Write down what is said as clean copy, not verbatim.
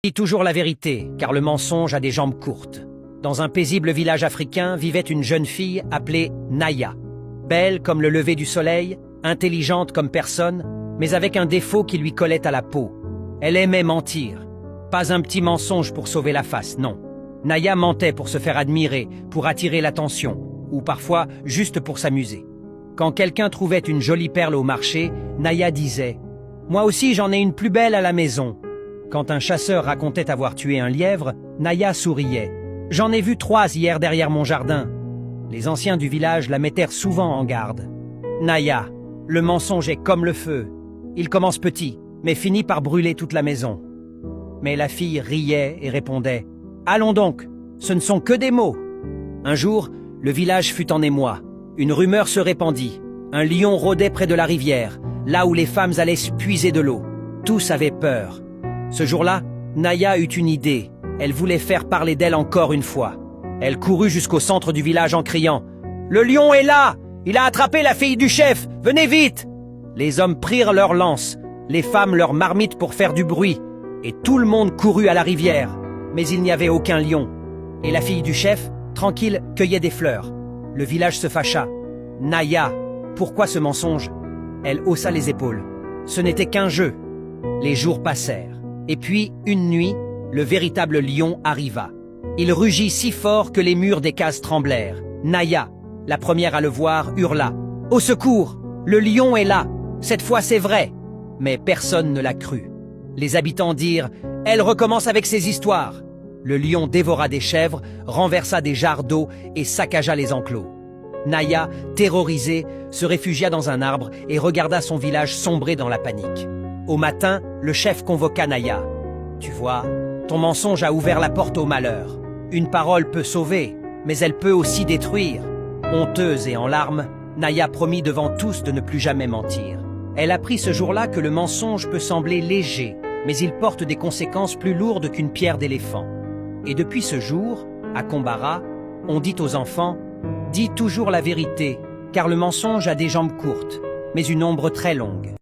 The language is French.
Dis toujours la vérité, car le mensonge a des jambes courtes. Dans un paisible village africain vivait une jeune fille appelée Naya. Belle comme le lever du soleil, intelligente comme personne, mais avec un défaut qui lui collait à la peau. Elle aimait mentir. Pas un petit mensonge pour sauver la face, non. Naya mentait pour se faire admirer, pour attirer l'attention, ou parfois juste pour s'amuser. Quand quelqu'un trouvait une jolie perle au marché, Naya disait « Moi aussi j'en ai une plus belle à la maison ». Quand un chasseur racontait avoir tué un lièvre, Naya souriait. « J'en ai vu 3 hier derrière mon jardin ». Les anciens du village la mettèrent souvent en garde. « Naya, le mensonge est comme le feu. Il commence petit, mais finit par brûler toute la maison. » Mais la fille riait et répondait « Allons donc, ce ne sont que des mots ». Un jour, le village fut en émoi. Une rumeur se répandit. Un lion rôdait près de la rivière, là où les femmes allaient puiser de l'eau. Tous avaient peur. Ce jour-là, Naya eut une idée. Elle voulait faire parler d'elle encore une fois. Elle courut jusqu'au centre du village en criant « Le lion est là! Il a attrapé la fille du chef! Venez vite !» Les hommes prirent leurs lances, les femmes leurs marmites pour faire du bruit, et tout le monde courut à la rivière. Mais il n'y avait aucun lion. Et la fille du chef, tranquille, cueillait des fleurs. Le village se fâcha. « Naya, pourquoi ce mensonge ?» Elle haussa les épaules. Ce n'était qu'un jeu. Les jours passèrent. Et puis, une nuit, le véritable lion arriva. Il rugit si fort que les murs des cases tremblèrent. Naya, la première à le voir, hurla « Au secours! Le lion est là! Cette fois c'est vrai !» Mais personne ne l'a cru. Les habitants dirent « Elle recommence avec ses histoires !» Le lion dévora des chèvres, renversa des jarres d'eau et saccagea les enclos. Naya, terrorisée, se réfugia dans un arbre et regarda son village sombrer dans la panique. Au matin, le chef convoqua Naya. « Tu vois, ton mensonge a ouvert la porte au malheur. Une parole peut sauver, mais elle peut aussi détruire. » Honteuse et en larmes, Naya promit devant tous de ne plus jamais mentir. Elle apprit ce jour-là que le mensonge peut sembler léger, mais il porte des conséquences plus lourdes qu'une pierre d'éléphant. Et depuis ce jour, à Kombara, on dit aux enfants « Dis toujours la vérité, car le mensonge a des jambes courtes, mais une ombre très longue. »